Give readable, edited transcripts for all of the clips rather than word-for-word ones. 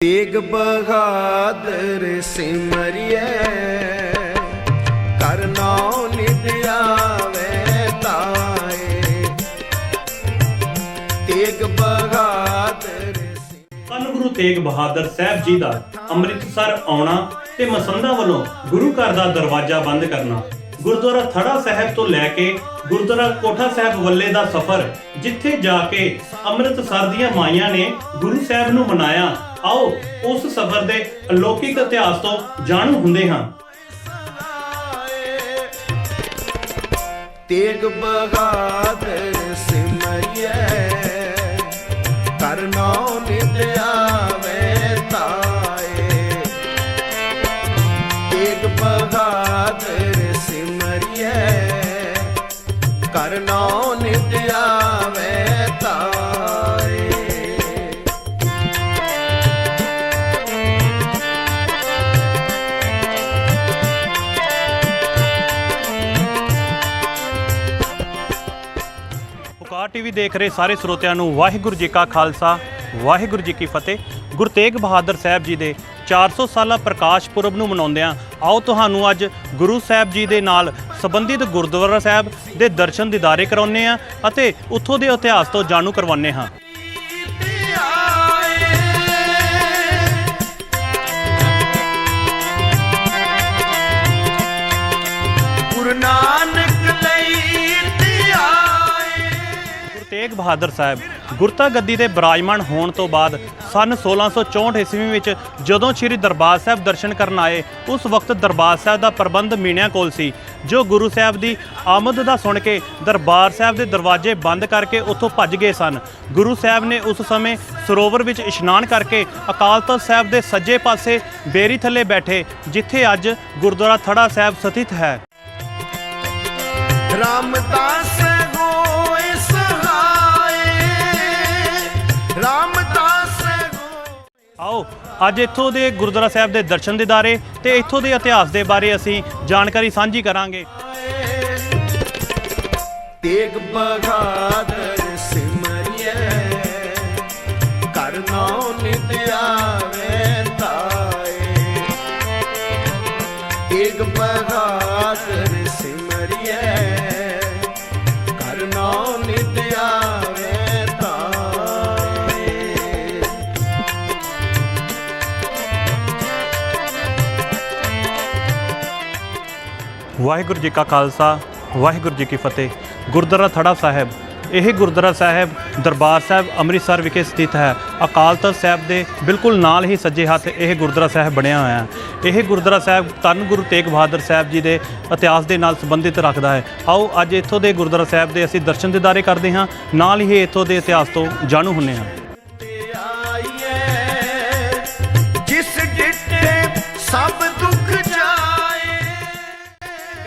तेग बहादुर सिमरिए कर नाम नित आवे ताए। तेग बहादुर ਧੰਨ ਗੁਰੂ ਤੇਗ ਬਹਾਦਰ ਸਾਹਿਬ ਜੀ ਦਾ ਅੰਮ੍ਰਿਤਸਰ ਆਉਣਾ ਤੇ ਮਸੰਦਾਂ ਵੱਲੋਂ ਗੁਰੂ ਘਰ ਦਾ ਦਰਵਾਜ਼ਾ ਬੰਦ ਕਰਨਾ। ਗੁਰਦੁਆਰਾ ਥੜਾ ਸਾਹਿਬ ਤੋਂ ਲੈ ਕੇ ਗੁਰਦੁਆਰਾ ਕੋਠਾ ਸਾਹਿਬ ਵੱਲੇ ਦਾ ਸਫ਼ਰ, ਜਿੱਥੇ ਜਾ ਕੇ ਅੰਮ੍ਰਿਤਸਰ ਦੀਆਂ ਮਾਈਆਂ ਨੇ ਗੁਰੂ ਸਾਹਿਬ ਨੂੰ ਮਨਾਇਆ। ਆਓ ਉਸ ਸਫ਼ਰ ਦੇ ਅਲੌਕਿਕ ਇਤਿਹਾਸ ਤੋਂ ਜਾਣੂ ਹੁੰਦੇ ਹਾਂ। तेग बहादुर सिमरिए कर नाम नित आवे ताए। तेग बहादुर सिमरिए कर नाम नित आवे ताए। ਪੁਕਾਰ ਟੀਵੀ ਦੇਖ ਰਹੇ ਸਾਰੇ ਸਰੋਤਿਆਂ ਨੂੰ ਵਾਹਿਗੁਰੂ ਜੀ ਕਾ ਖਾਲਸਾ ਵਾਹਿਗੁਰੂ ਜੀ ਕੀ ਫਤਿਹ। ਗੁਰੂ ਤੇਗ ਬਹਾਦਰ ਸਾਹਿਬ ਜੀ ਦੇ 400 ਸਾਲਾ ਪ੍ਰਕਾਸ਼ ਪੁਰਬ ਨੂੰ ਮਨਾਉਂਦਿਆਂ ਆਓ ਤੁਹਾਨੂੰ ਅੱਜ ਗੁਰੂ ਸਾਹਿਬ ਜੀ ਦੇ ਨਾਲ ਸੰਬੰਧਿਤ ਗੁਰਦੁਆਰਾ ਸਾਹਿਬ ਦੇ ਦਰਸ਼ਨ ਦੀਦਾਰੇ ਕਰਾਉਂਦੇ ਹਾਂ ਅਤੇ ਉੱਥੋਂ ਦੇ ਇਤਿਹਾਸ ਤੋਂ ਜਾਣੂ ਕਰਵਾਉਂਦੇ ਹਾਂ। ਗੁਰੂ ਨਾਨਕ ਲਈ ਤੇਗ ਬਹਾਦਰ ਸਾਹਿਬ ਗੁਰਤਾ ਗੱਦੀ ਤੇ ਬਿਰਾਜਮਾਨ ਹੋਣ ਤੋਂ ਬਾਅਦ ਸਨ 1664 ਈਸਵੀ ਵਿੱਚ ਜਦੋਂ ਸ੍ਰੀ ਦਰਬਾਰ ਸਾਹਿਬ ਦਰਸ਼ਨ ਕਰਨ ਆਏ, ਉਸ ਵਕਤ ਦਰਬਾਰ ਸਾਹਿਬ ਦਾ ਪ੍ਰਬੰਧ ਮੀਣਿਆਂ ਕੋਲ ਸੀ, ਜੋ ਗੁਰੂ ਸਾਹਿਬ ਦੀ ਆਮਦ ਦਾ ਸੁਣ ਕੇ ਦਰਬਾਰ ਸਾਹਿਬ ਦੇ ਦਰਵਾਜ਼ੇ ਬੰਦ ਕਰਕੇ ਉੱਥੋਂ ਭੱਜ ਗਏ ਸਨ। ਗੁਰੂ ਸਾਹਿਬ ਨੇ ਉਸ ਸਮੇਂ ਸਰੋਵਰ ਵਿੱਚ ਇਸ਼ਨਾਨ ਕਰਕੇ ਅਕਾਲ ਤਖ਼ਤ ਸਾਹਿਬ ਦੇ ਸੱਜੇ ਪਾਸੇ ਬੇਰੀ ਥੱਲੇ ਬੈਠੇ, ਜਿੱਥੇ ਅੱਜ ਗੁਰਦੁਆਰਾ ਥੜਾ ਸਾਹਿਬ ਸਥਿਤ ਹੈ। ਰਾਮਦਾਸ ਆਓ ਅੱਜ ਇੱਥੋਂ ਦੇ ਗੁਰਦੁਆਰਾ ਸਾਹਿਬ ਦੇ ਦਰਸ਼ਨ ਦੀਦਾਰੇ ਤੇ ਇੱਥੋਂ ਦੇ ਇਤਿਹਾਸ ਦੇ ਬਾਰੇ ਅਸੀਂ ਜਾਣਕਾਰੀ ਸਾਂਝੀ ਕਰਾਂਗੇ। ਤੇਗ ਬਹਾਦਰ ਸਿਮਰਿਏ ਕਰ ਨਾਮ ਨਿਤ ਆਵੇ ਤਾਏ। ਤੇਗ ਬਹਾਦਰ ਸਿਮਰਿਏ ਕਰ ਨਾਮ ਨਿਤ ਆਵੇ ਤਾਏ। ਵਾਹਿਗੁਰੂ ਜੀ ਕਾ ਖਾਲਸਾ ਵਾਹਿਗੁਰੂ ਜੀ ਕੀ ਫਤਿਹ। ਗੁਰਦੁਆਰਾ ਥੜਾ ਸਾਹਿਬ, ਇਹ ਗੁਰਦੁਆਰਾ ਸਾਹਿਬ ਦਰਬਾਰ ਸਾਹਿਬ ਅੰਮ੍ਰਿਤਸਰ ਵਿਖੇ ਸਥਿਤ ਹੈ। ਅਕਾਲ ਤਖ਼ਤ ਸਾਹਿਬ ਦੇ ਬਿਲਕੁਲ ਨਾਲ ਹੀ ਸੱਜੇ ਹੱਥ ਇਹ ਗੁਰਦੁਆਰਾ ਸਾਹਿਬ ਬਣਿਆ ਹੋਇਆ ਹੈ। ਇਹ ਗੁਰਦੁਆਰਾ ਸਾਹਿਬ ਧੰਨ ਗੁਰੂ ਤੇਗ ਬਹਾਦਰ ਸਾਹਿਬ ਜੀ ਦੇ ਇਤਿਹਾਸ ਦੇ ਨਾਲ ਸੰਬੰਧਿਤ ਰੱਖਦਾ ਹੈ। ਆਓ ਅੱਜ ਇੱਥੋਂ ਦੇ ਗੁਰਦੁਆਰਾ ਸਾਹਿਬ ਦੇ ਅਸੀਂ ਦਰਸ਼ਨ ਦੀਦਾਰੇ ਕਰਦੇ ਹਾਂ, ਨਾਲ ਹੀ ਇੱਥੋਂ ਦੇ ਇਤਿਹਾਸ ਤੋਂ ਜਾਣੂ ਹੁੰਦੇ ਹਾਂ। ਜਿਸ ਡਿੱਠੇ ਸਭ ਦੁੱਖ ਜਾਏ।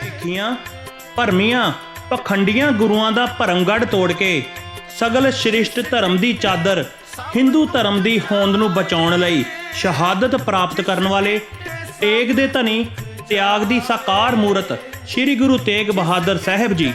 ਭੇਖੀਆਂ ਭਰਮੀਆਂ ਪਖੰਡੀਆਂ ਗੁਰੂਆਂ ਦਾ ਭਰਮਗੜ੍ਹ ਤੋੜ ਕੇ ਸਗਲ ਸ੍ਰਿਸ਼ਟ ਧਰਮ ਦੀ ਚਾਦਰ ਹਿੰਦੂ ਧਰਮ ਦੀ ਹੋਂਦ ਨੂੰ ਬਚਾਉਣ ਲਈ ਸ਼ਹਾਦਤ ਪ੍ਰਾਪਤ ਕਰਨ ਵਾਲੇ ਤੇਗ ਦੇ ਧਨੀ ਤਿਆਗ ਦੀ ਸਾਕਾਰ ਮੂਰਤ ਸ੍ਰੀ ਗੁਰੂ ਤੇਗ ਬਹਾਦਰ ਸਾਹਿਬ ਜੀ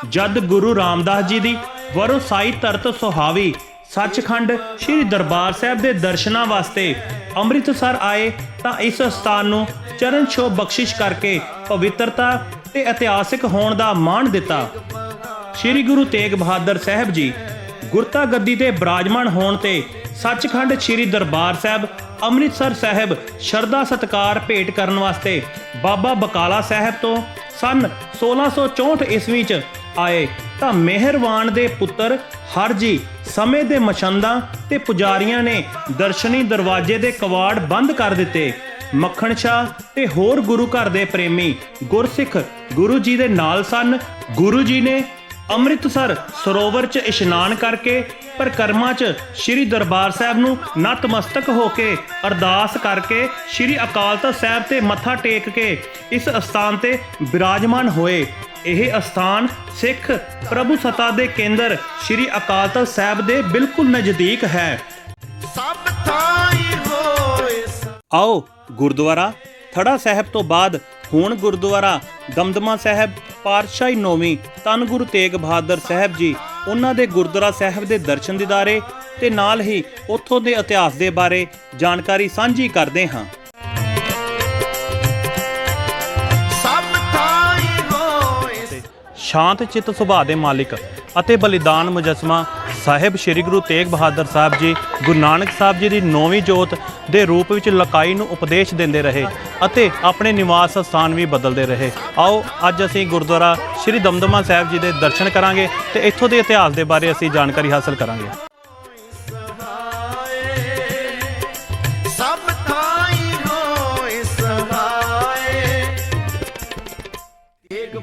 ਜਦ ਗੁਰੂ ਰਾਮਦਾਸ ਜੀ ਦੀ ਵਰੋਸਾਈ ਧਰਤ ਸੁਹਾਵੀ ਸੱਚਖੰਡ ਸ੍ਰੀ ਦਰਬਾਰ ਸਾਹਿਬ ਦੇ ਦਰਸ਼ਨਾਂ ਵਾਸਤੇ ਅੰਮ੍ਰਿਤਸਰ ਆਏ ਤਾਂ ਇਸ ਸਥਾਨ ਨੂੰ ਚਰਨ ਛੋਹ ਬਖਸ਼ਿਸ਼ ਕਰਕੇ ਪਵਿੱਤਰਤਾ ਤੇ ਇਤਿਹਾਸਿਕ ਹੋਣ ਦਾ ਮਾਣ ਦਿੱਤਾ। ਸ੍ਰੀ ਗੁਰੂ ਤੇਗ ਬਹਾਦਰ ਸਾਹਿਬ ਜੀ ਗੁਰਤਾ ਗੱਦੀ ਤੇ ਬਿਰਾਜਮਾਨ ਹੋਣ ਤੇ ਸੱਚਖੰਡ ਸ੍ਰੀ ਦਰਬਾਰ ਸਾਹਿਬ ਅੰਮ੍ਰਿਤਸਰ ਸਾਹਿਬ ਸ਼ਰਧਾ ਸਤਿਕਾਰ ਭੇਟ ਕਰਨ ਵਾਸਤੇ ਬਾਬਾ ਬਕਾਲਾ ਸਾਹਿਬ ਤੋਂ ਸਨ 1664 ਈਸਵੀ ਚ ਆਏ ਤਾਂ ਮਿਹਰਵਾਨ ਦੇ ਪੁੱਤਰ ਹਰ ਜੀ ਸਮੇਂ ਦੇ ਮਛੰਦਾਂ ਤੇ ਪੁਜਾਰੀਆਂ ਨੇ ਦਰਸ਼ਨੀ ਦਰਵਾਜ਼ੇ ਦੇ ਕਵਾੜ ਬੰਦ ਕਰ ਦਿੱਤੇ। ਮੱਖਣ ਸ਼ਾਹ ਤੇ ਹੋਰ ਗੁਰੂ ਘਰ ਦੇ ਪ੍ਰੇਮੀ ਗੁਰਸਿੱਖ ਗੁਰੂ ਜੀ ਦੇ ਨਾਲ ਸਨ। ਗੁਰੂ ਜੀ ਨੇ ਅੰਮ੍ਰਿਤਸਰ ਸਰੋਵਰ 'ਚ ਇਸ਼ਨਾਨ ਕਰਕੇ ਪਰਿਕਰਮਾ 'ਚ ਸ੍ਰੀ ਦਰਬਾਰ ਸਾਹਿਬ ਨੂੰ ਨਤਮਸਤਕ ਹੋ ਕੇ ਅਰਦਾਸ ਕਰਕੇ ਸ੍ਰੀ ਅਕਾਲ ਤਖ਼ਤ ਸਾਹਿਬ ਤੇ ਮੱਥਾ ਟੇਕ ਕੇ ਇਸ ਅਸਥਾਨ ਤੇ ਬਿਰਾਜਮਾਨ ਹੋਏ। ਇਹ ਅਸਥਾਨ ਸਿੱਖ ਪ੍ਰਭੂ ਸੱਤਾ ਦੇ ਕੇਂਦਰ ਸ੍ਰੀ ਅਕਾਲ ਤਖ਼ਤ ਸਾਹਿਬ ਦੇ ਬਿਲਕੁਲ ਨਜ਼ਦੀਕ ਹੈ। ਸਭ ਥਾਈ ਹੋਏ ਆਓ ਗੁਰਦੁਆਰਾ ਥੜਾ ਸਾਹਿਬ ਤੋਂ ਬਾਅਦ ਹੁਣ ਗੁਰਦੁਆਰਾ ਦਮਦਮਾ ਸਾਹਿਬ ਪਾਤਸ਼ਾਹੀ ਨੌਵੀਂ ਧੰਨ ਗੁਰੂ ਤੇਗ ਬਹਾਦਰ ਸਾਹਿਬ ਜੀ ਉਹਨਾਂ ਦੇ ਗੁਰਦੁਆਰਾ ਸਾਹਿਬ ਦੇ ਦਰਸ਼ਨ ਦੀਦਾਰੇ ਤੇ ਨਾਲ ਹੀ ਉੱਥੋਂ ਦੇ ਇਤਿਹਾਸ ਦੇ ਬਾਰੇ ਜਾਣਕਾਰੀ ਸਾਂਝੀ ਕਰਦੇ ਹਾਂ। ਸ਼ਾਂਤ ਚਿੱਤ ਸੁਭਾਅ ਦੇ ਮਾਲਿਕ ਅਤੇ ਬਲੀਦਾਨ ਮੁਜੱਸਮਾ ਸਾਹਿਬ ਸ੍ਰੀ ਗੁਰੂ ਤੇਗ ਬਹਾਦਰ ਸਾਹਿਬ ਜੀ ਗੁਰੂ ਨਾਨਕ ਸਾਹਿਬ ਜੀ ਦੀ 9ਵੀਂ ਜੋਤ ਦੇ ਰੂਪ ਵਿੱਚ ਲਕਾਈ ਨੂੰ ਉਪਦੇਸ਼ ਦਿੰਦੇ ਰਹੇ ਅਤੇ ਆਪਣੇ ਨਿਵਾਸ ਸਥਾਨ ਵੀ ਬਦਲਦੇ ਰਹੇ। ਆਓ ਅੱਜ ਅਸੀਂ ਗੁਰਦੁਆਰਾ ਸ੍ਰੀ ਦਮਦਮਾ ਸਾਹਿਬ ਜੀ ਦੇ ਦਰਸ਼ਨ ਕਰਾਂਗੇ ਤੇ ਇੱਥੋਂ ਦੇ ਇਤਿਹਾਸ ਦੇ ਬਾਰੇ ਅਸੀਂ ਜਾਣਕਾਰੀ ਹਾਸਲ ਕਰਾਂਗੇ।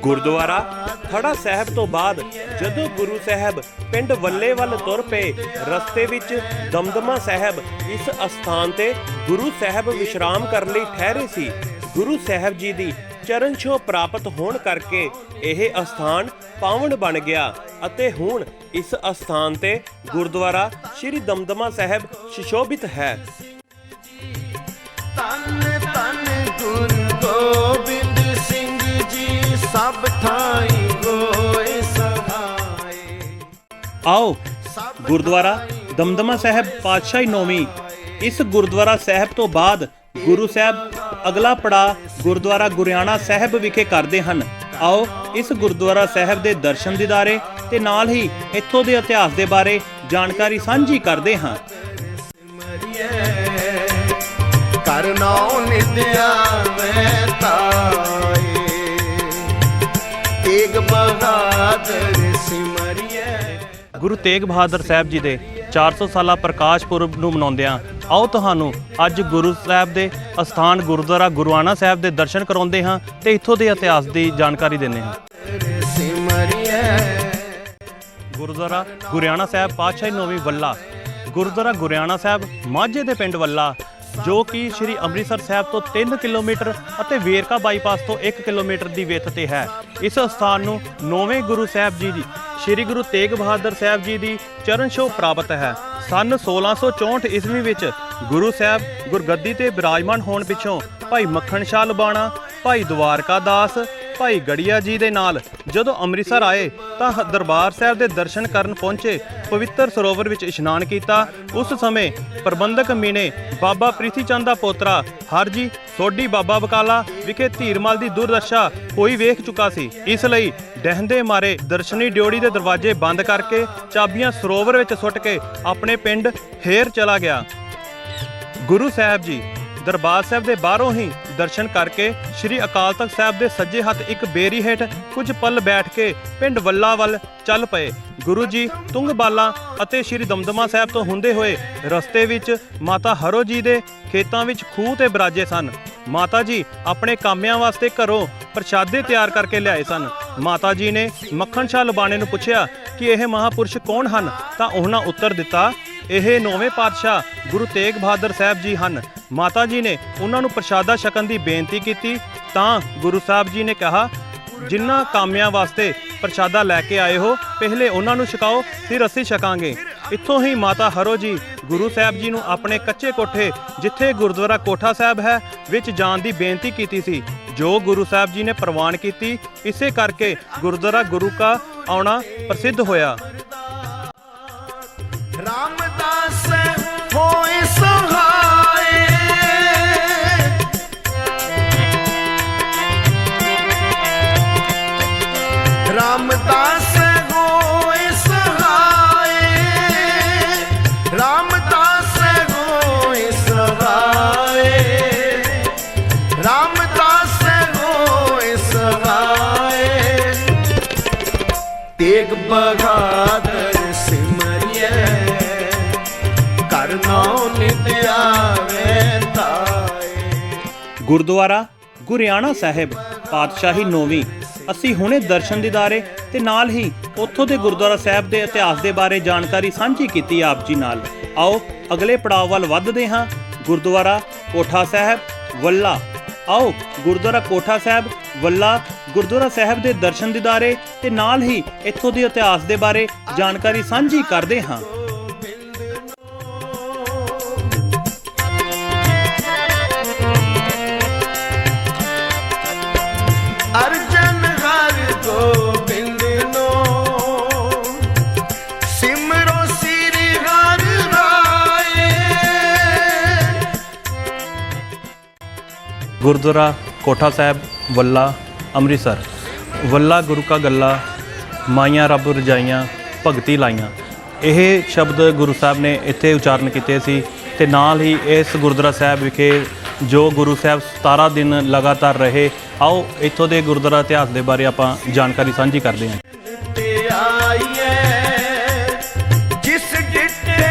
ਗੁਰਦੁਆਰਾ ਥੜਾ ਸਾਹਿਬ ਤੋਂ ਬਾਅਦ ਜਦੋਂ ਗੁਰੂ ਸਾਹਿਬ ਪਿੰਡ ਵੱਲੇ ਵੱਲ ਤੁਰ ਪਏ, ਰਸਤੇ ਵਿੱਚ ਦਮਦਮਾ ਸਾਹਿਬ ਇਸ ਅਸਥਾਨ ਤੇ ਗੁਰੂ ਸਾਹਿਬ ਵਿਸ਼ਰਾਮ ਕਰਨ ਲਈ ਠਹਿਰੇ ਸੀ। ਗੁਰੂ ਸਾਹਿਬ ਜੀ ਦੀ ਚਰਨ ਛੋਹ ਪ੍ਰਾਪਤ ਹੋਣ ਕਰਕੇ ਇਹ ਅਸਥਾਨ ਪਾਵਨ ਬਣ ਗਿਆ ਅਤੇ ਹੁਣ ਇਸ ਅਸਥਾਨ ਤੇ ਗੁਰਦੁਆਰਾ ਸ੍ਰੀ ਦਮਦਮਾ ਸਾਹਿਬ ਸੁਸ਼ੋਭਿਤ ਹੈ। ਧੰਨ ਧੰਨ ਗੁਰੂ ਗੋਬਿੰਦ ਸਿੰਘ ਜੀ ਸਭ ਥਾਈ ਹੋਏ ਸਹਾਏ। ਆਓ ਗੁਰਦੁਆਰਾ ਦਮਦਮਾ ਸਾਹਿਬ ਪਾਤਸ਼ਾਹੀ ਨੌਵੀਂ ਇਸ ਗੁਰਦੁਆਰਾ ਸਾਹਿਬ ਤੋਂ ਬਾਅਦ ਗੁਰੂ ਸਾਹਿਬ ਅਗਲਾ ਪੜਾਅ ਗੁਰਦੁਆਰਾ ਗੁਰਿਆਣਾ ਸਾਹਿਬ ਵਿਖੇ ਕਰਦੇ ਹਨ। ਆਓ ਇਸ ਗੁਰਦੁਆਰਾ ਸਾਹਿਬ ਦੇ ਦਰਸ਼ਨ ਦੀਦਾਰੇ ਤੇ ਨਾਲ ਹੀ ਇੱਥੋਂ ਦੇ ਇਤਿਹਾਸ ਦੇ ਬਾਰੇ ਜਾਣਕਾਰੀ ਸਾਂਝੀ ਕਰਦੇ ਹਾਂ। ਕਰਨੋ ਨਿਦਿਆ ਮੈਂ ਤਾਏ ਤੇਗ ਬਹਾਦਰ ਸਿਮਰਿਐ। ਗੁਰੂ ਤੇਗ ਬਹਾਦਰ ਸਾਹਿਬ ਜੀ ਦੇ 400 ਸਾਲਾ ਪ੍ਰਕਾਸ਼ ਪੁਰਬ ਨੂੰ ਮਨਾਉਂਦਿਆਂ ਆਓ ਤੁਹਾਨੂੰ ਅੱਜ ਗੁਰੂ ਸਾਹਿਬ ਦੇ ਅਸਥਾਨ ਗੁਰਦੁਆਰਾ ਗੁਰੂਆਣਾ ਸਾਹਿਬ ਦੇ ਦਰਸ਼ਨ ਕਰਾਉਂਦੇ ਹਾਂ ਤੇ ਇੱਥੋਂ ਦੇ ਇਤਿਹਾਸ ਦੀ ਜਾਣਕਾਰੀ ਦਿੰਦੇ ਹਾਂ। ਗੁਰਦੁਆਰਾ ਗੁਰਿਆਣਾ ਸਾਹਿਬ ਪਾਤਸ਼ਾਹੀ ਨੌਵੀਂ ਵੱਲਾ। ਗੁਰਦੁਆਰਾ ਗੁਰਿਆਣਾ ਸਾਹਿਬ ਮਾਝੇ ਦੇ ਪਿੰਡ ਵੱਲਾ ਜੋ ਕਿ ਸ਼੍ਰੀ ਅੰਮ੍ਰਿਤਸਰ ਸਾਹਿਬ ਤੋਂ 3 ਕਿਲੋਮੀਟਰ ਅਤੇ ਵੇਰਕਾ ਬਾਈਪਾਸ ਤੋਂ 1 ਕਿਲੋਮੀਟਰ ਦੀ ਵਿੱਥ ਤੇ ਹੈ। ਇਸ ਸਥਾਨ ਨੂੰ 9ਵੇਂ ਗੁਰੂ ਸਾਹਿਬ ਜੀ ਦੀ ਸ਼੍ਰੀ ਗੁਰੂ ਤੇਗ ਬਹਾਦਰ ਸਾਹਿਬ ਜੀ ਦੀ ਚਰਨ ਛੋਹ ਪ੍ਰਾਪਤ ਹੈ। ਸੰਨ 1664 ਈਸਵੀ ਵਿੱਚ ਗੁਰੂ ਸਾਹਿਬ ਗੁਰਗੱਦੀ ਤੇ ਬਿਰਾਜਮਾਨ ਹੋਣ ਪਿੱਛੋਂ ਭਾਈ ਮੱਖਣ ਸ਼ਾਹ ਲਬਾਣਾ, ਭਾਈ ਦਵਾਰਕਾ ਦਾਸ, ਭਾਈ ਗੜੀਆ ਜੀ ਦੇ ਨਾਲ ਜਦੋਂ ਅੰਮ੍ਰਿਤਸਰ ਆਏ ਤਾਂ ਦਰਬਾਰ ਸਾਹਿਬ ਦੇ ਦਰਸ਼ਨ ਕਰਨ ਪਹੁੰਚੇ, ਪਵਿੱਤਰ ਸਰੋਵਰ ਵਿੱਚ ਇਸ਼ਨਾਨ ਕੀਤਾ। ਉਸ ਸਮੇਂ ਪ੍ਰਬੰਧਕ ਮੀਨੇ ਬਾਬਾ ਪ੍ਰਿਥੀ ਚੰਦ ਦਾ ਪੋਤਰਾ ਹਰਜੀ ਸੋਢੀ ਬਾਬਾ ਬਕਾਲਾ ਵਿਖੇ ਧੀਰਮਲ ਦੀ ਦੁਰਦਸ਼ਾ ਹੋਈ ਵੇਖ ਚੁੱਕਾ ਸੀ। ਇਸ ਲਈ ਡਹਿੰਦੇ ਮਾਰੇ ਦਰਸ਼ਨੀ ਡਿਓੜੀ ਦੇ ਦਰਵਾਜ਼ੇ ਬੰਦ ਕਰਕੇ ਚਾਬੀਆਂ ਸਰੋਵਰ ਵਿੱਚ ਸੁੱਟ ਕੇ ਆਪਣੇ ਪਿੰਡ ਹੇਰ ਚਲਾ ਗਿਆ। ਗੁਰੂ ਸਾਹਿਬ ਜੀ ਦਰਬਾਰ ਸਾਹਿਬ ਦੇ ਬਾਹਰੋਂ ਹੀ ਦਰਸ਼ਨ ਕਰਕੇ ਸ਼੍ਰੀ ਅਕਾਲ ਤਖਤ ਸਾਹਿਬ ਦੇ ਸੱਜੇ ਹੱਥ ਇੱਕ ਬੇਰੀ ਹੇਠ ਕੁਝ ਪਲ ਬੈਠ ਕੇ ਪਿੰਡ ਵੱਲਾ ਵੱਲ ਚੱਲ ਪਏ। ਗੁਰੂ ਜੀ ਤੁੰਗਬਾਲਾ ਅਤੇ ਸ਼੍ਰੀ ਦਮਦਮਾ ਸਾਹਿਬ ਤੋਂ ਹੁੰਦੇ ਹੋਏ ਰਸਤੇ ਵਿੱਚ ਮਾਤਾ ਹਰੋ ਜੀ ਦੇ ਖੇਤਾਂ ਵਿੱਚ ਖੂਹ ਤੇ ਬਿਰਾਜੇ ਸਨ। ਮਾਤਾ ਜੀ ਆਪਣੇ ਕਾਮਿਆਂ ਵਾਸਤੇ ਘਰੋਂ ਪ੍ਰਸ਼ਾਦੇ ਤਿਆਰ ਕਰਕੇ ਲਿਆਏ ਸਨ। ਮਾਤਾ ਜੀ ਨੇ ਮੱਖਣ ਸ਼ਾਹ ਲਬਾਣੇ ਨੂੰ ਪੁੱਛਿਆ ਕਿ ਇਹ ਮਹਾਪੁਰਸ਼ ਕੌਣ ਹਨ ਤਾਂ ਉਹਨਾਂ ਉੱਤਰ ਦਿੱਤਾ, ਇਹ 9ਵੇਂ ਪਾਤਸ਼ਾਹ ਗੁਰੂ ਤੇਗ ਬਹਾਦਰ ਸਾਹਿਬ ਜੀ ਹਨ। ਮਾਤਾ ਜੀ ਨੇ ਉਹਨਾਂ ਨੂੰ ਪ੍ਰਸ਼ਾਦਾ ਛਕਣ ਦੀ ਬੇਨਤੀ ਕੀਤੀ ਤਾਂ ਗੁਰੂ ਸਾਹਿਬ ਜੀ ਨੇ ਕਿਹਾ, ਜਿਨ੍ਹਾਂ ਕਾਮਿਆਂ ਵਾਸਤੇ ਪ੍ਰਸ਼ਾਦਾ ਲੈ ਕੇ ਆਏ ਹੋ ਪਹਿਲੇ ਉਹਨਾਂ ਨੂੰ ਛਕਾਓ ਫਿਰ ਅਸੀਂ ਛਕਾਂਗੇ। ਇੱਥੋਂ ਹੀ ਮਾਤਾ ਹਰੋ ਜੀ ਗੁਰੂ ਸਾਹਿਬ ਜੀ ਨੂੰ ਆਪਣੇ ਕੱਚੇ ਕੋਠੇ ਜਿੱਥੇ ਗੁਰਦੁਆਰਾ ਕੋਠਾ ਸਾਹਿਬ ਹੈ ਵਿੱਚ ਜਾਣ ਦੀ ਬੇਨਤੀ ਕੀਤੀ ਸੀ, ਜੋ ਗੁਰੂ ਸਾਹਿਬ ਜੀ ਨੇ ਪ੍ਰਵਾਨ ਕੀਤੀ। ਇਸੇ ਕਰਕੇ ਗੁਰਦੁਆਰਾ ਗੁਰੂ ਕਾ ਆਉਣਾ ਪ੍ਰਸਿੱਧ ਹੋਇਆ। ਰਾਮਦਾਸ ਹੋਏ ਸਹਾਏ ਰਾਮਦਾਸ ਹੋਏ ਸਹਾਏ ਰਾਮਦਾਸ ਹੋਏ ਸਹਾਏ ਰਾਮਦਾਸ ਹੋਏ ਸਹਾਏ ਤੇਗ ਬਹਾਦਰ ਗੁਰਦੁਆਰਾ ਗੁਰਿਆਣਾ ਸਾਹਿਬ ਪਾਤਸ਼ਾਹੀ ਨੌਵੀਂ ਅਸੀਂ ਹੁਣੇ ਦਰਸ਼ਨ ਦੀਦਾਰੇ ਤੇ ਨਾਲ ਹੀ ਉੱਥੋਂ ਦੇ ਗੁਰਦੁਆਰਾ ਸਾਹਿਬ ਦੇ ਇਤਿਹਾਸ ਦੇ ਬਾਰੇ ਜਾਣਕਾਰੀ ਸਾਂਝੀ ਕੀਤੀ ਆਪ ਜੀ ਨਾਲ। ਆਓ ਅਗਲੇ ਪੜਾਅ ਵੱਲ ਵੱਧਦੇ ਹਾਂ। ਗੁਰਦੁਆਰਾ ਕੋਠਾ ਸਾਹਿਬ ਵੱਲਾ। ਆਓ ਗੁਰਦੁਆਰਾ ਕੋਠਾ ਸਾਹਿਬ ਵੱਲਾ ਗੁਰਦੁਆਰਾ ਸਾਹਿਬ ਦੇ ਦਰਸ਼ਨ ਦੀਦਾਰੇ ਤੇ ਨਾਲ ਹੀ ਇੱਥੋਂ ਦੇ ਇਤਿਹਾਸ ਦੇ ਬਾਰੇ ਜਾਣਕਾਰੀ ਸਾਂਝੀ ਕਰਦੇ ਹਾਂ। ਗੁਰਦੁਆਰਾ ਕੋਠਾ ਸਾਹਿਬ ਵੱਲਾ ਅੰਮ੍ਰਿਤਸਰ। ਵੱਲਾ ਗੁਰੂ ਕਾ ਗੱਲਾ, ਮਾਈਆਂ ਰੱਬ ਰਜਾਈਆਂ, ਭਗਤੀ ਲਾਈਆਂ, ਇਹ ਸ਼ਬਦ ਗੁਰੂ ਸਾਹਿਬ ਨੇ ਇੱਥੇ ਉਚਾਰਨ ਕੀਤੇ ਸੀ। ਤੇ ਨਾਲ ਹੀ ਇਸ ਗੁਰਦੁਆਰਾ ਸਾਹਿਬ ਵਿਖੇ ਜੋ ਗੁਰੂ ਸਾਹਿਬ 17 ਦਿਨ ਲਗਾਤਾਰ ਰਹੇ, ਆਓ ਇੱਥੋਂ ਦੇ ਗੁਰਦੁਆਰਾ ਇਤਿਹਾਸ ਦੇ ਬਾਰੇ ਆਪਾਂ ਜਾਣਕਾਰੀ ਸਾਂਝੀ ਕਰਦੇ ਹਾਂ। ਤੇ ਆਈਏ ਜਿਸ ਡਿੱਠੇ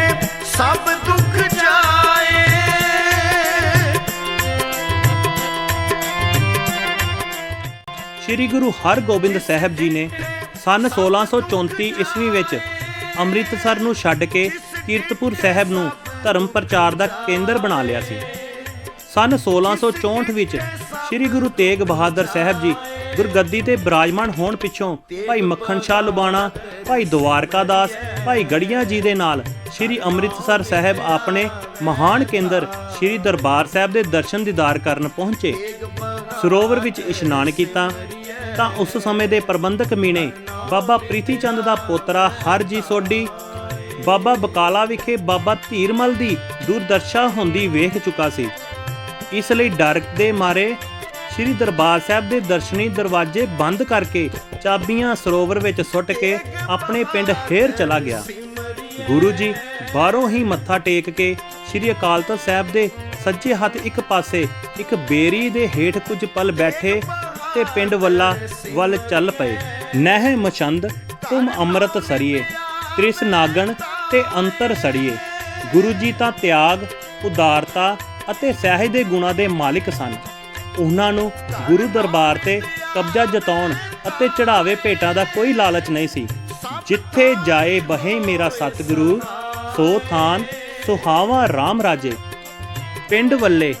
ਸਭ ਦੁੱਖ ਜਾਏ। ਸ਼੍ਰੀ ਗੁਰੂ ਹਰਗੋਬਿੰਦ ਸਾਹਿਬ ਜੀ ਨੇ ਸਨ 1634 ਈਸਵੀ ਵਿੱਚ ਅੰਮ੍ਰਿਤਸਰ ਨੂੰ ਛੱਡ ਕੇ ਕੀਰਤਪੁਰ ਸਾਹਿਬ ਨੂੰ ਧਰਮ ਪ੍ਰਚਾਰ ਦਾ ਕੇਂਦਰ ਬਣਾ ਲਿਆ ਸੀ। ਸਨ 1664 ਵਿੱਚ ਸ਼੍ਰੀ ਗੁਰੂ ਤੇਗ ਬਹਾਦਰ ਸਾਹਿਬ ਜੀ ਗੁਰਗੱਦੀ ਤੇ ਬਿਰਾਜਮਾਨ ਹੋਣ ਪਿੱਛੋਂ ਭਾਈ ਮੱਖਣ ਸ਼ਾਹ ਲੁਬਾਣਾ, ਭਾਈ ਦਵਾਰਕਾ ਦਾਸ, ਭਾਈ ਗੜੀਆਂ ਜੀ ਦੇ ਨਾਲ ਸ਼੍ਰੀ ਅੰਮ੍ਰਿਤਸਰ ਸਾਹਿਬ ਆਪਣੇ ਮਹਾਨ ਕੇਂਦਰ ਸ਼੍ਰੀ ਦਰਬਾਰ ਸਾਹਿਬ ਦੇ ਦਰਸ਼ਨ ਦੀਦਾਰ ਕਰਨ ਪਹੁੰਚੇ। ਸਰੋਵਰ ਵਿੱਚ ਇਸ਼ਨਾਨ ਕੀਤਾ ਤਾਂ ਉਸ ਸਮੇਂ ਦੇ ਪ੍ਰਬੰਧਕ ਮੀਣੇ ਬਾਬਾ ਪ੍ਰੀਤੀ ਚੰਦ ਦਾ ਪੋਤਰਾ ਹਰਜੀ ਸੋਢੀ ਬਾਬਾ ਬਕਾਲਾ ਵਿਖੇ ਬਾਬਾ ਧੀਰਮਲ ਦੀ ਦੁਰਦਸ਼ਾ ਹੁੰਦੀ ਵੇਖ ਚੁੱਕਾ ਸੀ। ਇਸ ਲਈ ਡਰ ਦੇ ਮਾਰੇ ਸ਼੍ਰੀ ਦਰਬਾਰ ਸਾਹਿਬ ਦੇ ਦਰਸ਼ਨੀ ਦਰਵਾਜ਼ੇ ਬੰਦ ਕਰਕੇ ਚਾਬੀਆਂ ਸਰੋਵਰ ਵਿੱਚ ਸੁੱਟ ਕੇ ਆਪਣੇ ਪਿੰਡ ਹੇਰ ਚਲਾ ਗਿਆ। ਗੁਰੂ ਜੀ ਬਾਹਰੋਂ ਹੀ ਮੱਥਾ ਟੇਕ ਕੇ ਸ਼੍ਰੀ ਅਕਾਲ ਤਖ਼ਤ ਸਾਹਿਬ ਦੇ ਸੱਜੇ ਹੱਥ ਇੱਕ ਪਾਸੇ ਇੱਕ ਬੇਰੀ ਦੇ ਹੇਠ ਕੁਝ ਪਲ ਬੈਠੇ ਤੇ ਪਿੰਡ ਵੱਲਾ ਵੱਲ ਚੱਲ ਪਏ। ਨਹਿ ਮਛੰਦ ਤੁਮ ਅੰਮ੍ਰਿਤ ਸਰੀਏ, ਤ੍ਰਿਸ ਨਾਗਣ ਤੇ ਅੰਤਰ ਸੜੀਏ। ਗੁਰੂ ਜੀ ਤਾਂ ਤਿਆਗ, ਉਦਾਰਤਾ ਅਤੇ ਸਹਿਜ ਦੇ ਗੁਣਾਂ ਦੇ ਮਾਲਿਕ ਸਨ। ਉਹਨਾਂ ਨੂੰ ਗੁਰੂ ਦਰਬਾਰ ਤੇ ਕਬਜ਼ਾ ਜਤਾਉਣ ਅਤੇ ਚੜਾਵੇ ਭੇਟਾਂ ਦਾ ਕੋਈ ਲਾਲਚ ਨਹੀਂ ਸੀ। ਜਿੱਥੇ ਜਾਏ ਬਹੇ ਮੇਰਾ ਸਤਿਗੁਰੂ, ਸੋ ਥਾਨ ਸੁਹਾਵਾ ਰਾਮ ਰਾਜੇ। ਪਿੰਡ ਵੱਲੇ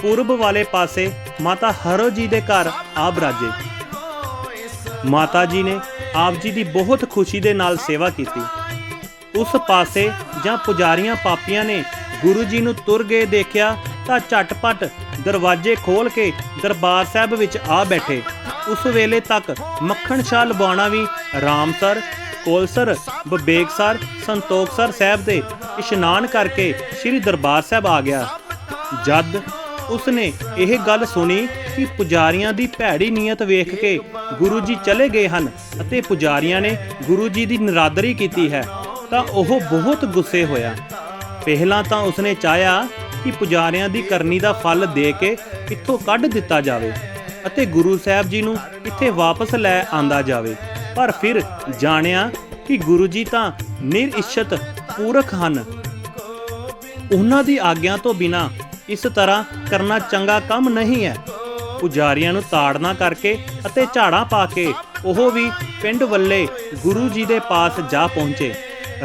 ਪੂਰਬ ਵਾਲੇ ਪਾਸੇ ਮਾਤਾ ਹਰੋ ਜੀ ਦੇ ਘਰ ਆਪ ਰਾਜੇ। ਮਾਤਾ ਜੀ ਨੇ ਆਪ ਜੀ ਦੀ ਬਹੁਤ ਖੁਸ਼ੀ ਦੇ ਨਾਲ ਸੇਵਾ ਕੀਤੀ। ਉਸ ਪਾਸੇ ਜਾਂ ਪੁਜਾਰੀਆਂ ਪਾਪੀਆਂ ਨੇ ਗੁਰੂ ਜੀ ਨੂੰ ਤੁਰ ਗਏ ਦੇਖਿਆ ਤਾਂ ਝਟਪਟ ਦਰਵਾਜ਼ੇ ਖੋਲ ਕੇ ਦਰਬਾਰ ਸਾਹਿਬ ਵਿੱਚ ਆ ਬੈਠੇ। ਉਸ ਵੇਲੇ ਤੱਕ ਮੱਖਣ ਸ਼ਾਹ ਲੁਬਾਣਾ ਵੀ ਰਾਮਸਰ, ਕੋਲਸਰ, ਬਬੇਗਸਰ, ਸੰਤੋਖਸਰ ਸਾਹਿਬ ਦੇ ਇਸ਼ਨਾਨ ਕਰਕੇ ਸ੍ਰੀ ਦਰਬਾਰ ਸਾਹਿਬ ਆ ਗਿਆ। ਜਦ ਉਸਨੇ ਇਹ ਗੱਲ ਸੁਣੀ ਕਿ ਪੁਜਾਰੀਆਂ ਦੀ ਭੈੜੀ ਨੀਅਤ ਵੇਖ ਕੇ ਗੁਰੂ ਜੀ ਚਲੇ ਗਏ ਹਨ ਅਤੇ ਪੁਜਾਰੀਆਂ ਨੇ ਗੁਰੂ ਜੀ ਦੀ ਨਿਰਾਦਰੀ ਕੀਤੀ ਹੈ, ਤਾਂ ਉਹ ਬਹੁਤ ਗੁੱਸੇ ਹੋਇਆ। ਪਹਿਲਾਂ ਤਾਂ ਉਸਨੇ ਚਾਹਿਆ ਕਿ ਪੁਜਾਰੀਆਂ ਦੀ ਕਰਨੀ ਦਾ ਫਲ ਦੇ ਕੇ ਇੱਥੋਂ ਕੱਢ ਦਿੱਤਾ ਜਾਵੇ ਅਤੇ ਗੁਰੂ ਸਾਹਿਬ ਜੀ ਨੂੰ ਇੱਥੇ ਵਾਪਸ ਲੈ ਆਂਦਾ ਜਾਵੇ, ਪਰ ਫਿਰ ਜਾਣਿਆ ਕਿ ਗੁਰੂ ਜੀ ਤਾਂ ਨਿਰਇੱਛਤ ਪੂਰਖ ਹਨ। ਉਹਨਾਂ ਦੀ ਆਗਿਆ ਤੋਂ ਬਿਨਾਂ ਇਸ ਤਰ੍ਹਾਂ ਕਰਨਾ ਚੰਗਾ ਕੰਮ ਨਹੀਂ ਹੈ। ਪੁਜਾਰੀਆਂ ਨੂੰ ਤਾੜਨਾ ਕਰਕੇ ਅਤੇ ਝਾੜਾਂ ਪਾ ਕੇ ਉਹ ਵੀ ਪਿੰਡ ਵੱਲੇ ਗੁਰੂ ਜੀ ਦੇ ਪਾਸ ਜਾ ਪਹੁੰਚੇ।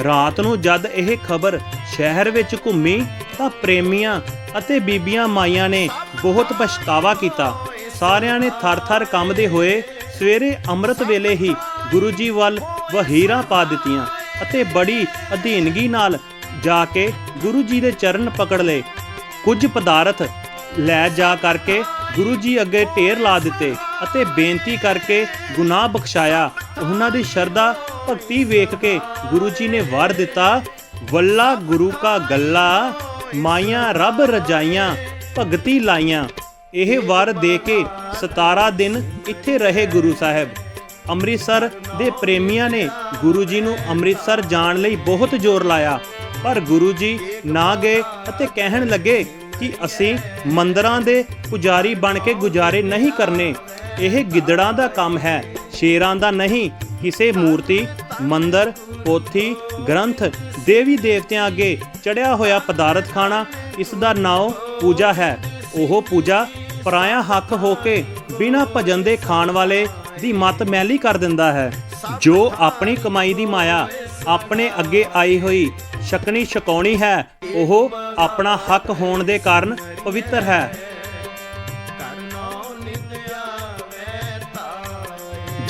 ਰਾਤ ਨੂੰ ਜਦ ਇਹ ਖਬਰ ਸ਼ਹਿਰ ਵਿੱਚ ਘੁੰਮੀ ਤਾਂ ਪ੍ਰੇਮੀਆਂ ਅਤੇ ਬੀਬੀਆਂ ਮਾਈਆਂ ਨੇ ਬਹੁਤ ਪਛਤਾਵਾ ਕੀਤਾ। ਸਾਰਿਆਂ ਨੇ ਥਰ-ਥਰ ਕੰਬਦੇ ਹੋਏ ਸਵੇਰੇ ਅੰਮ੍ਰਿਤ ਵੇਲੇ ਹੀ ਗੁਰੂ ਜੀ ਵੱਲ ਵਹੀਰਾਂ ਪਾ ਦਿੱਤੀਆਂ ਅਤੇ ਬੜੀ ਅਧੀਨਗੀ ਨਾਲ ਜਾ ਕੇ ਗੁਰੂ ਜੀ ਦੇ ਚਰਨ ਪਕੜ ਲਏ। ਕੁਝ ਪਦਾਰਥ ਲੈ ਜਾ ਕਰਕੇ ਗੁਰੂ ਜੀ ਅੱਗੇ ਢੇਰ ਲਾ ਦਿੱਤੇ ਅਤੇ ਬੇਨਤੀ ਕਰਕੇ ਗੁਨਾਹ ਬਖਸ਼ਾਇਆ। ਉਹਨਾਂ ਦੀ ਸ਼ਰਧਾ ਭਗਤੀ ਵੇਖ ਕੇ ਗੁਰੂ ਜੀ ਨੇ ਵਰ ਦਿੱਤਾ, ਵੱਲਾ ਗੁਰੂ ਕਾ ਗੱਲਾ, ਮਾਈਆਂ ਰੱਬ ਰਜਾਈਆਂ, ਭਗਤੀ ਲਾਈਆਂ। ਇਹ ਵਰ ਦੇ ਕੇ 17 ਦਿਨ ਇੱਥੇ ਰਹੇ ਗੁਰੂ ਸਾਹਿਬ। ਅੰਮ੍ਰਿਤਸਰ ਦੇ ਪ੍ਰੇਮੀਆਂ ਨੇ ਗੁਰੂ ਜੀ ਨੂੰ ਅੰਮ੍ਰਿਤਸਰ ਜਾਣ ਲਈ ਬਹੁਤ ਜ਼ੋਰ ਲਾਇਆ, ਪਰ ਗੁਰੂ ਜੀ ਨਾ ਗਏ ਅਤੇ ਕਹਿਣ ਲੱਗੇ ਕਿ ਅਸੀਂ ਮੰਦਰਾਂ ਦੇ ਪੁਜਾਰੀ ਬਣ ਕੇ ਗੁਜ਼ਾਰੇ ਨਹੀਂ ਕਰਨੇ। ਇਹ ਗਿੱਦੜਾਂ ਦਾ ਕੰਮ ਹੈ, ਸ਼ੇਰਾਂ ਦਾ ਨਹੀਂ। ਕਿਸੇ ਮੂਰਤੀ, ਮੰਦਰ, ਪੋਥੀ, ਗ੍ਰੰਥ, ਦੇਵੀ ਦੇਵਤਿਆਂ ਅੱਗੇ ਚੜਿਆ ਹੋਇਆ ਪਦਾਰਥ ਖਾਣਾ, ਇਸ ਦਾ ਨਾਮ ਪੂਜਾ ਹੈ। ਉਹ ਪੂਜਾ ਪਰਾਇਆ ਹੱਕ ਹੋ ਕੇ ਬਿਨਾਂ ਭਜਨ ਦੇ ਖਾਣ ਵਾਲੇ ਦੀ ਮੱਤ ਮੈਲੀ ਕਰ ਦਿੰਦਾ ਹੈ। ਜੋ ਆਪਣੀ ਕਮਾਈ ਦੀ ਮਾਇਆ ਆਪਣੇ ਅੱਗੇ ਆਈ ਹੋਈ ਛਕਣੀ ਛਕਾਉਣੀ ਹੈ, ਉਹ ਆਪਣਾ ਹੱਕ ਹੋਣ ਦੇ ਕਾਰਨ ਪਵਿੱਤਰ ਹੈ।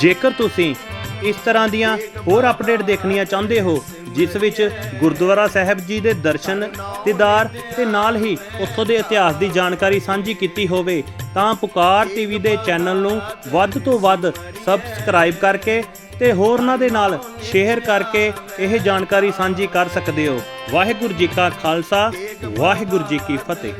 ਜੇਕਰ ਤੁਸੀਂ ਇਸ ਤਰ੍ਹਾਂ ਦੀਆਂ ਹੋਰ ਅਪਡੇਟ ਦੇਖਣੀਆਂ ਚਾਹੁੰਦੇ ਹੋ ਜਿਸ ਵਿੱਚ ਗੁਰਦੁਆਰਾ ਸਾਹਿਬ ਜੀ ਦੇ ਦਰਸ਼ਨ ਦੀਦਾਰ ਤੇ ਨਾਲ ਹੀ ਉੱਥੋਂ ਦੇ ਇਤਿਹਾਸ ਦੀ ਜਾਣਕਾਰੀ ਸਾਂਝੀ ਕੀਤੀ ਹੋਵੇ, ਤਾਂ ਪੁਕਾਰ ਟੀਵੀ ਦੇ ਚੈਨਲ ਨੂੰ ਵੱਧ ਤੋਂ ਵੱਧ ਸਬਸਕ੍ਰਾਈਬ ਕਰਕੇ ਤੇ ਹੋਰਨਾਂ ਦੇ ਨਾਲ ਸ਼ੇਅਰ ਕਰਕੇ ਇਹ ਜਾਣਕਾਰੀ ਸਾਂਝੀ ਕਰ ਸਕਦੇ ਹੋ। ਵਾਹਿਗੁਰੂ ਜੀ ਕਾ ਖਾਲਸਾ, ਵਾਹਿਗੁਰੂ ਜੀ ਕੀ ਫਤਿਹ।